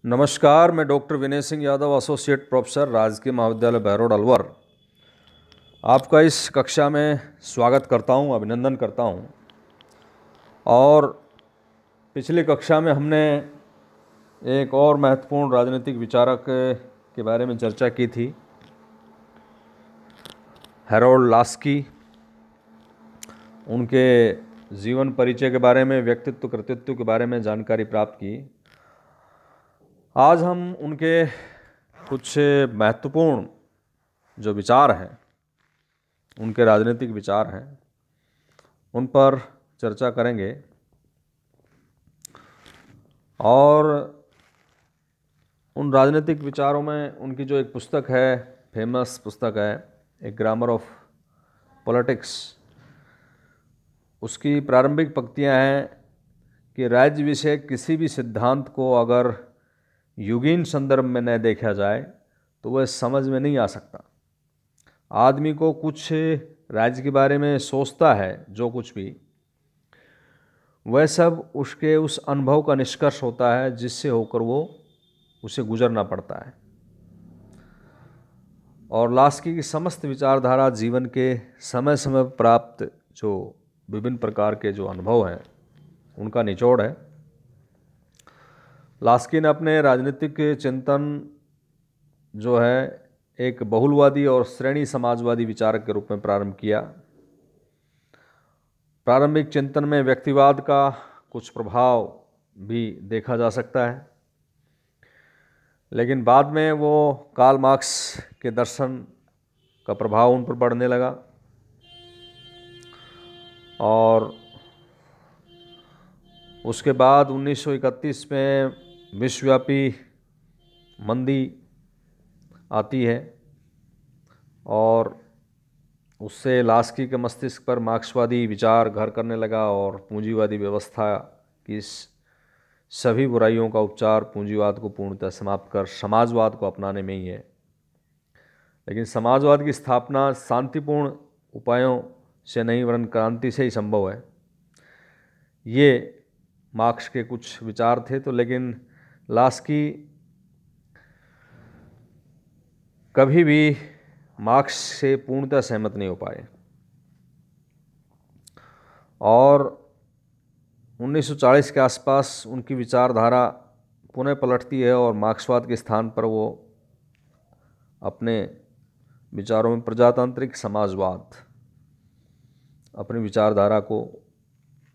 नमस्कार, मैं doctor Vinay Singh Yadav, associate professor, राजकीय महाविद्यालय बहरोड अलवर, आपका इस कक्षा में स्वागत करता हूं, अभिनंदन करता हूं। और पिछली कक्षा में हमने एक और महत्वपूर्ण राजनीतिक विचारक के बारे में चर्चा की थी, हैरोल्ड लास्की। उनके जीवन परिचय के बारे में, व्यक्तित्व कृतित्व के बारे में जानकारी प्राप्त की। आज हम उनके कुछ महत्वपूर्ण जो विचार हैं, उनके राजनीतिक विचार हैं, उन पर चर्चा करेंगे। और उन राजनीतिक विचारों में उनकी जो एक पुस्तक है, फेमस पुस्तक है, ए ग्रामर ऑफ पॉलिटिक्स, उसकी प्रारंभिक पंक्तियां हैं कि राज्य विषय किसी भी सिद्धांत को अगर युगीन संदर्भ में न देखा जाए तो वह समझ में नहीं आ सकता। आदमी को कुछ राज्य के बारे में सोचता है, जो कुछ भी, वह सब उसके उस अनुभव का निष्कर्ष होता है जिससे होकर वो उसे गुजरना पड़ता है। और लास्की की समस्त विचारधारा जीवन के समय समय पर प्राप्त जो विभिन्न प्रकार के जो अनुभव हैं, उनका निचोड़ है। लास्की ने अपने राजनीतिक चिंतन जो है एक बहुलवादी और श्रेणी समाजवादी विचारक के रूप में प्रारंभ किया। प्रारंभिक चिंतन में व्यक्तिवाद का कुछ प्रभाव भी देखा जा सकता है, लेकिन बाद में वो कार्ल मार्क्स के दर्शन का प्रभाव उन पर पड़ने लगा और उसके बाद 1931 में विश्वव्यापी मंदी आती है और उससे लास्की के मस्तिष्क पर मार्क्सवादी विचार घर करने लगा और पूंजीवादी व्यवस्था की सभी बुराइयों का उपचार पूंजीवाद को पूर्णतः समाप्त कर समाजवाद को अपनाने में ही है। लेकिन समाजवाद की स्थापना शांतिपूर्ण उपायों से नहीं वरन क्रांति से ही संभव है। ये मार्क्स के कुछ विचार थे। तो लेकिन लास्की कभी भी मार्क्स से पूर्णतः सहमत नहीं हो पाए और 1940 के आसपास उनकी विचारधारा पुनः पलटती है और मार्क्सवाद के स्थान पर वो अपने विचारों में प्रजातांत्रिक समाजवाद अपनी विचारधारा को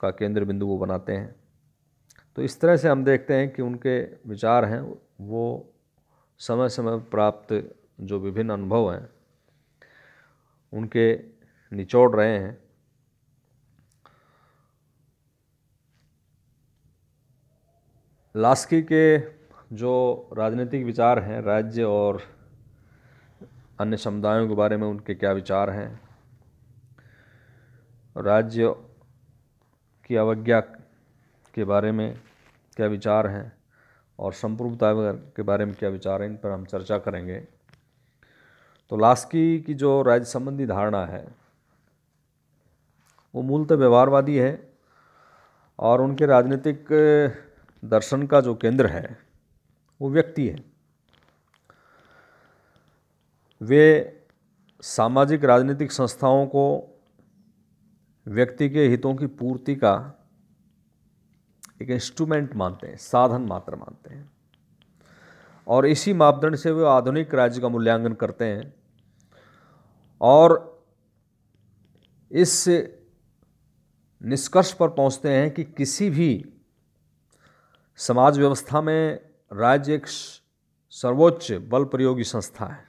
का केंद्र बिंदु वो बनाते हैं। तो इस तरह से हम देखते हैं कि उनके विचार हैं वो समय समय प्राप्त जो विभिन्न अनुभव हैं उनके निचोड़ रहे हैं। लास्की के जो राजनीतिक विचार हैं, राज्य और अन्य समुदायों के बारे में उनके क्या विचार हैं, राज्य की अवज्ञा के बारे में क्या विचार हैं और संप्रभुता के बारे में क्या विचार हैं, इन पर हम चर्चा करेंगे। तो लास्की की जो राज्य संबंधी धारणा है वो मूलतः व्यवहारवादी है और उनके राजनीतिक दर्शन का जो केंद्र है वो व्यक्ति है। वे सामाजिक राजनीतिक संस्थाओं को व्यक्ति के हितों की पूर्ति का एक इंस्ट्रूमेंट मानते हैं, साधन मात्र मानते हैं और इसी मापदंड से वे आधुनिक राज्य का मूल्यांकन करते हैं और इस निष्कर्ष पर पहुंचते हैं कि किसी भी समाज व्यवस्था में राज्य एक सर्वोच्च बल प्रयोगी संस्था है।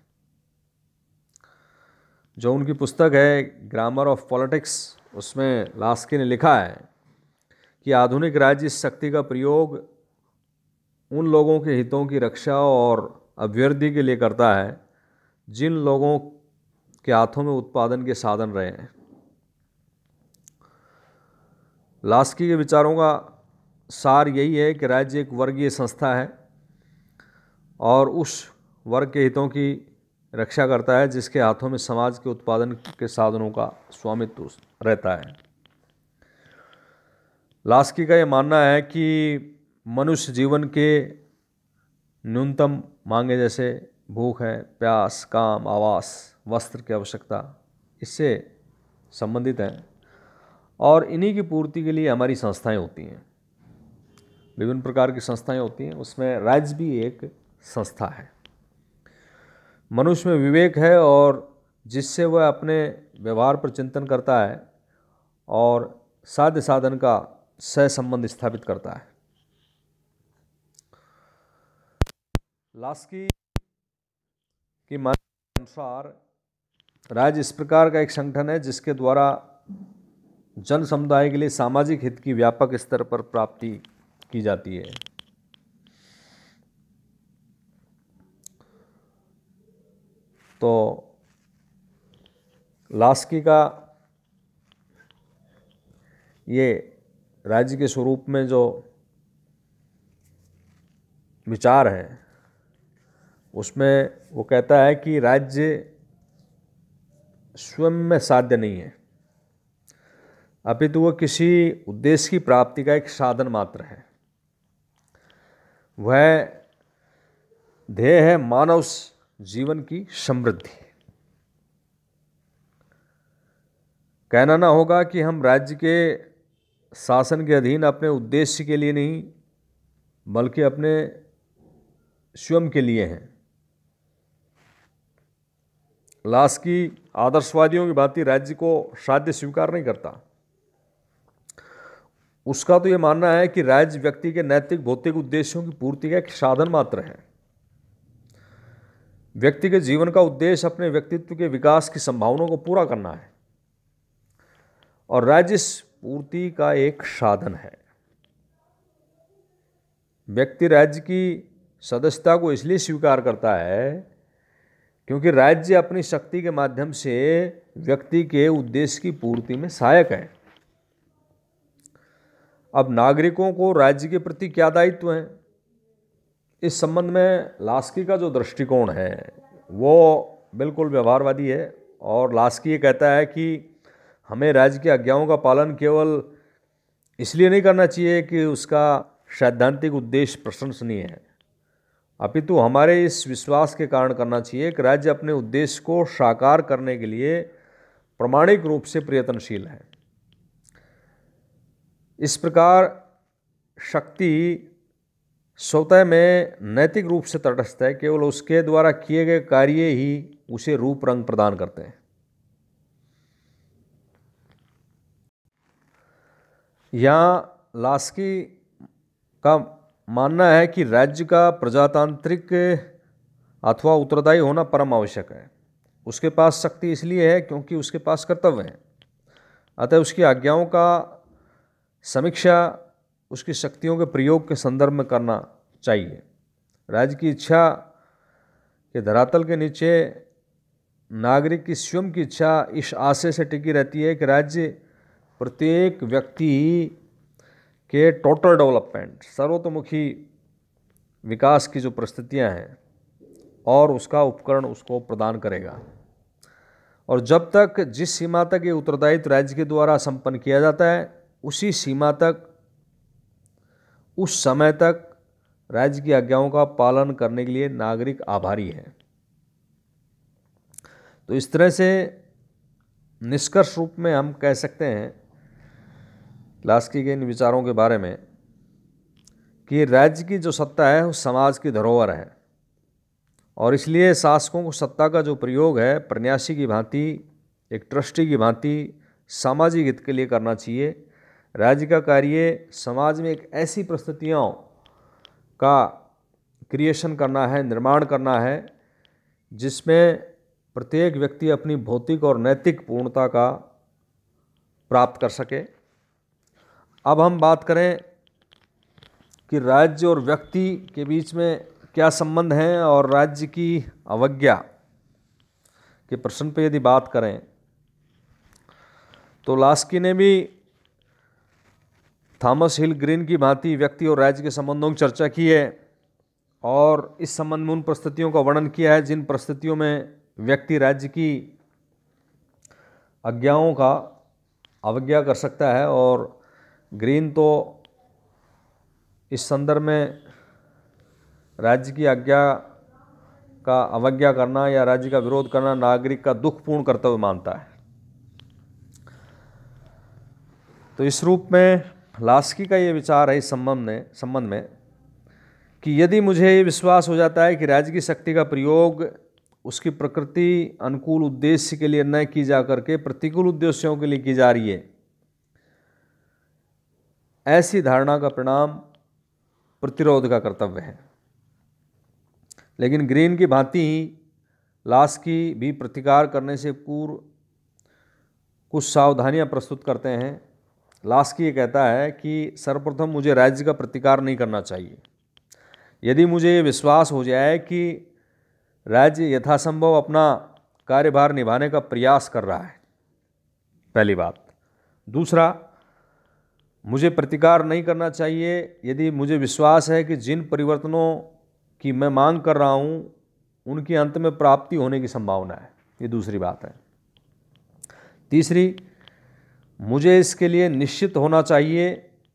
जो उनकी पुस्तक है ग्रामर ऑफ पॉलिटिक्स, उसमें लास्की ने लिखा है कि आधुनिक राज्य इस शक्ति का प्रयोग उन लोगों के हितों की रक्षा और अभिवृद्धि के लिए करता है जिन लोगों के हाथों में उत्पादन के साधन रहे हैं। लास्की के विचारों का सार यही है कि राज्य एक वर्गीय संस्था है और उस वर्ग के हितों की रक्षा करता है जिसके हाथों में समाज के उत्पादन के साधनों का स्वामित्व रहता है। लास्की का ये मानना है कि मनुष्य जीवन के न्यूनतम मांगे जैसे भूख है, प्यास, काम, आवास, वस्त्र की आवश्यकता इससे संबंधित है। और इन्हीं की पूर्ति के लिए हमारी संस्थाएं होती हैं, विभिन्न प्रकार की संस्थाएं होती हैं, उसमें राज्य भी एक संस्था है। मनुष्य में विवेक है और जिससे वह अपने व्यवहार पर चिंतन करता है और साध्य साधन का सह संबंध स्थापित करता है। लास्की की मान्यता के अनुसार राज्य इस प्रकार का एक संगठन है जिसके द्वारा जन समुदाय के लिए सामाजिक हित की व्यापक स्तर पर प्राप्ति की जाती है। तो लास्की का ये राज्य के स्वरूप में जो विचार है उसमें वो कहता है कि राज्य स्वयं में साध्य नहीं है, अपितु वह किसी उद्देश्य की प्राप्ति का एक साधन मात्र है। वह ध्येय है मानव जीवन की समृद्धि। कहना ना होगा कि हम राज्य के शासन के अधीन अपने उद्देश्य के लिए नहीं बल्कि अपने स्वयं के लिए हैं। लास्की आदर्शवादियों की भांति राज्य को साध्य स्वीकार नहीं करता। उसका तो ये मानना है कि राज्य व्यक्ति के नैतिक भौतिक उद्देश्यों की पूर्ति का एक साधन मात्र है। व्यक्ति के जीवन का उद्देश्य अपने व्यक्तित्व के विकास की संभावनाओं को पूरा करना है और राज्य इस पूर्ति का एक साधन है। व्यक्ति राज्य की सदस्यता को इसलिए स्वीकार करता है क्योंकि राज्य अपनी शक्ति के माध्यम से व्यक्ति के उद्देश्य की पूर्ति में सहायक है। अब नागरिकों को राज्य के प्रति क्या दायित्व है, इस संबंध में लास्की का जो दृष्टिकोण है वो बिल्कुल व्यवहारवादी है। और लास्की ये कहता है कि हमें राज्य की आज्ञाओं का पालन केवल इसलिए नहीं करना चाहिए कि उसका सैद्धांतिक उद्देश्य प्रशंसनीय है, अपितु हमारे इस विश्वास के कारण करना चाहिए कि राज्य अपने उद्देश्य को साकार करने के लिए प्रामाणिक रूप से प्रयत्नशील है। इस प्रकार शक्ति स्वतः में नैतिक रूप से तटस्थ है, केवल उसके द्वारा किए गए कार्य ही उसे रूप रंग प्रदान करते हैं। यहाँ लास्की का मानना है कि राज्य का प्रजातांत्रिक अथवा उत्तरदायी होना परम आवश्यक है। उसके पास शक्ति इसलिए है क्योंकि उसके पास कर्तव्य है, अतः उसकी आज्ञाओं का समीक्षा उसकी शक्तियों के प्रयोग के संदर्भ में करना चाहिए। राज्य की इच्छा के धरातल के नीचे नागरिक की स्वयं की इच्छा इस आशय से टिकी रहती है कि राज्य प्रत्येक व्यक्ति के टोटल डेवलपमेंट, सर्वतोमुखी विकास की जो परिस्थितियां हैं और उसका उपकरण उसको प्रदान करेगा। और जब तक जिस सीमा तक ये उत्तरदायित्व राज्य के द्वारा संपन्न किया जाता है उसी सीमा तक, उस समय तक राज्य की आज्ञाओं का पालन करने के लिए नागरिक आभारी है। तो इस तरह से निष्कर्ष रूप में हम कह सकते हैं लास्की के इन विचारों के बारे में कि राज्य की जो सत्ता है वो समाज की धरोहर है और इसलिए शासकों को सत्ता का जो प्रयोग है प्रन्यासी की भांति, एक ट्रस्टी की भांति सामाजिक हित के लिए करना चाहिए। राज्य का कार्य समाज में एक ऐसी परिस्थितियों का क्रिएशन करना है, निर्माण करना है जिसमें प्रत्येक व्यक्ति अपनी भौतिक और नैतिक पूर्णता का प्राप्त कर सके। अब हम बात करें कि राज्य और व्यक्ति के बीच में क्या संबंध हैं और राज्य की अवज्ञा के प्रश्न पर यदि बात करें तो लास्की ने भी थॉमस हिल ग्रीन की भांति व्यक्ति और राज्य के संबंधों की चर्चा की है और इस संबंध में उन परिस्थितियों का वर्णन किया है जिन परिस्थितियों में व्यक्ति राज्य की आज्ञाओं का अवज्ञा कर सकता है। और ग्रीन तो इस संदर्भ में राज्य की आज्ञा का अवज्ञा करना या राज्य का विरोध करना नागरिक का दुखपूर्ण कर्तव्य मानता है। तो इस रूप में लास्की का ये विचार है इस संबंध में कि यदि मुझे ये विश्वास हो जाता है कि राज्य की शक्ति का प्रयोग उसकी प्रकृति अनुकूल उद्देश्य के लिए न की जा करके प्रतिकूल उद्देश्यों के लिए की जा रही है, ऐसी धारणा का परिणाम प्रतिरोध का कर्तव्य है। लेकिन ग्रीन की भांति ही लास्की भी प्रतिकार करने से पूर्व कुछ सावधानियां प्रस्तुत करते हैं। लास्की ये कहता है कि सर्वप्रथम मुझे राज्य का प्रतिकार नहीं करना चाहिए। यदि मुझे ये विश्वास हो जाए कि राज्य यथासंभव अपना कार्यभार निभाने का प्रयास कर रहा है, पहली बात। दूसरा, मुझे प्रतिकार नहीं करना चाहिए यदि मुझे विश्वास है कि जिन परिवर्तनों की मैं मांग कर रहा हूँ उनकी अंत में प्राप्ति होने की संभावना है। ये दूसरी बात है। तीसरी, मुझे इसके लिए निश्चित होना चाहिए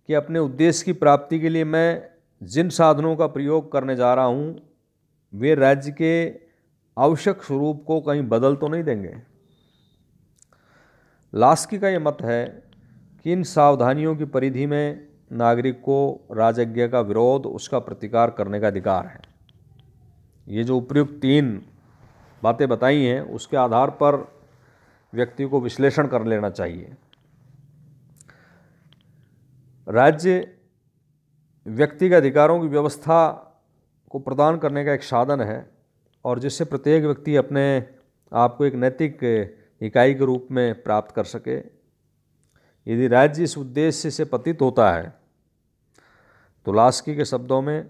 कि अपने उद्देश्य की प्राप्ति के लिए मैं जिन साधनों का प्रयोग करने जा रहा हूँ वे राज्य के आवश्यक स्वरूप को कहीं बदल तो नहीं देंगे। लास्की का ये मत है कि इन सावधानियों की परिधि में नागरिक को राजज्ञा का विरोध, उसका प्रतिकार करने का अधिकार है। ये जो उपयुक्त 3 बातें बताई हैं उसके आधार पर व्यक्ति को विश्लेषण कर लेना चाहिए। राज्य व्यक्ति के अधिकारों की व्यवस्था को प्रदान करने का एक साधन है और जिससे प्रत्येक व्यक्ति अपने आप को एक नैतिक इकाई के रूप में प्राप्त कर सके। यदि राज्य इस उद्देश्य से पतित होता है तो लास्की के शब्दों में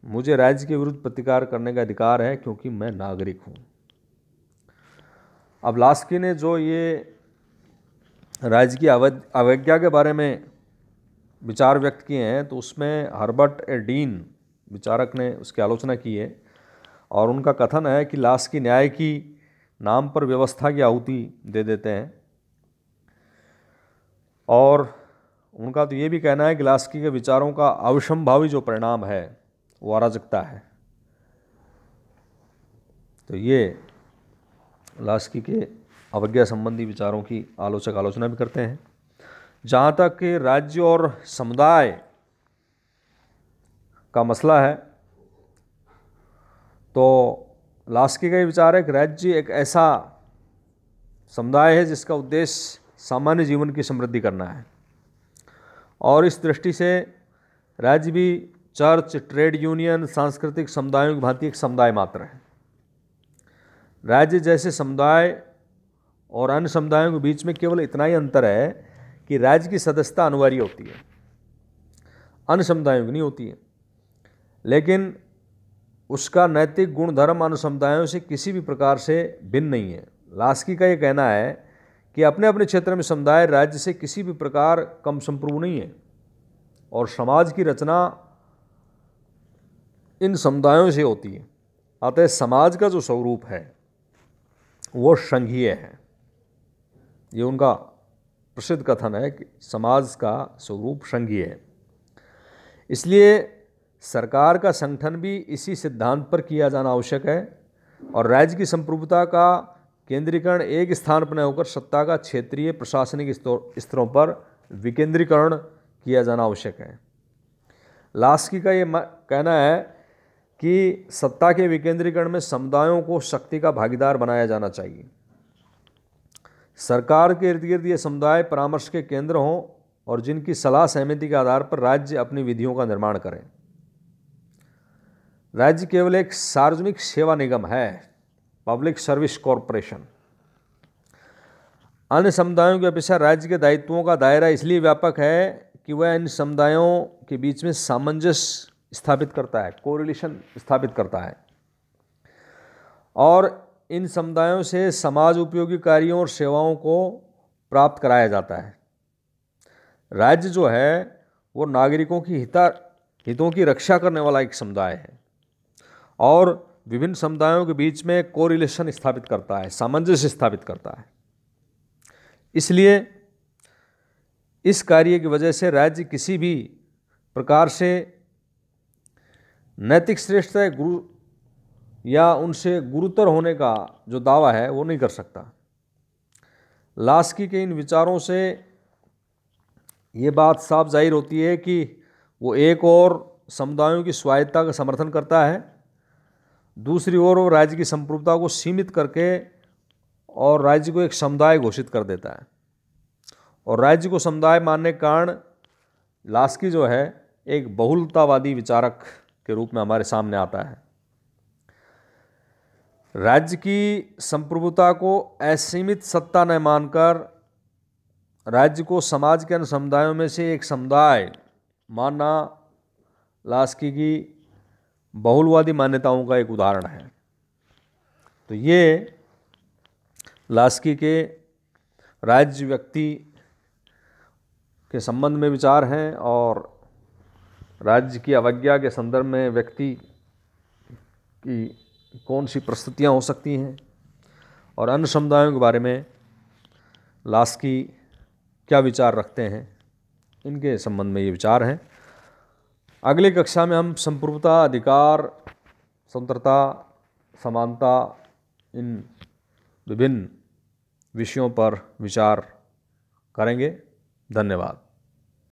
मुझे राज्य के विरुद्ध प्रतिकार करने का अधिकार है क्योंकि मैं नागरिक हूँ। अब लास्की ने जो ये राज्य की अवज्ञा के बारे में विचार व्यक्त किए हैं तो उसमें हर्बर्ट ए डीन विचारक ने उसकी आलोचना की है और उनका कथन है कि लास्की न्याय की नाम पर व्यवस्था की आहुति दे देते हैं और उनका तो ये भी कहना है कि लास्की के विचारों का अवश्यंभावी जो परिणाम है वो अराजकता है। तो ये लास्की के अवज्ञा संबंधी विचारों की आलोचना भी करते हैं। जहाँ तक कि राज्य और समुदाय का मसला है तो लास्की का ये विचार है कि राज्य एक ऐसा समुदाय है जिसका उद्देश्य सामान्य जीवन की समृद्धि करना है और इस दृष्टि से राज्य भी चर्च, ट्रेड यूनियन, सांस्कृतिक समुदायों की भांति एक समुदाय मात्र है। राज्य जैसे समुदाय और अन्य समुदायों के बीच में केवल इतना ही अंतर है कि राज्य की सदस्यता अनिवार्य होती है, अन्य समुदायों की नहीं होती है। लेकिन उसका नैतिक गुणधर्म अन्य समुदायों से किसी भी प्रकार से भिन्न नहीं है। लास्की का ये कहना है कि अपने अपने क्षेत्र में समुदाय राज्य से किसी भी प्रकार कम संप्रभु नहीं है और समाज की रचना इन समुदायों से होती है। अतः समाज का जो स्वरूप है वो संघीय है। ये उनका प्रसिद्ध कथन है कि समाज का स्वरूप संघीय है। इसलिए सरकार का संगठन भी इसी सिद्धांत पर किया जाना आवश्यक है और राज्य की संप्रभुता का केंद्रीकरण एक स्थान पर न होकर सत्ता का क्षेत्रीय प्रशासनिक स्तरों पर विकेंद्रीकरण किया जाना आवश्यक है। लास्की का ये कहना है कि सत्ता के विकेंद्रीकरण में समुदायों को शक्ति का भागीदार बनाया जाना चाहिए। सरकार के इर्द गिर्द ये समुदाय परामर्श के केंद्र हों और जिनकी सलाह सहमति के आधार पर राज्य अपनी विधियों का निर्माण करें। राज्य केवल एक सार्वजनिक सेवा निगम है, पब्लिक सर्विस कॉरपोरेशन। अन्य समुदायों की अपेक्षा राज्य के दायित्वों का दायरा इसलिए व्यापक है कि वह इन समुदायों के बीच में सामंजस्य स्थापित करता है, कोरिलेशन स्थापित करता है और इन समुदायों से समाज उपयोगी कार्यों और सेवाओं को प्राप्त कराया जाता है। राज्य जो है वो नागरिकों की हितों की रक्षा करने वाला एक समुदाय है और विभिन्न समुदायों के बीच में कोरिलेशन स्थापित करता है, सामंजस्य स्थापित करता है। इसलिए इस कार्य की वजह से राज्य किसी भी प्रकार से नैतिक श्रेष्ठता गुरु या उनसे गुरुतर होने का जो दावा है वो नहीं कर सकता। लास्की के इन विचारों से ये बात साफ जाहिर होती है कि वो एक और समुदायों की स्वायत्तता का समर्थन करता है, दूसरी ओर वो राज्य की संप्रभुता को सीमित करके और राज्य को एक समुदाय घोषित कर देता है। और राज्य को समुदाय मानने के कारण लास्की जो है एक बहुलतावादी विचारक के रूप में हमारे सामने आता है। राज्य की संप्रभुता को असीमित सत्ता न मानकर राज्य को समाज के अन्य समुदायों में से एक समुदाय मानना लास्की की बहुलवादी मान्यताओं का एक उदाहरण है। तो ये लास्की के राज्य व्यक्ति के संबंध में विचार हैं और राज्य की अवज्ञा के संदर्भ में व्यक्ति की कौन सी परिस्थितियाँ हो सकती हैं और अन्य समुदायों के बारे में लास्की क्या विचार रखते हैं, इनके संबंध में ये विचार हैं। अगली कक्षा में हम संप्रभुता, अधिकार, स्वतंत्रता, समानता, इन विभिन्न विषयों पर विचार करेंगे। धन्यवाद।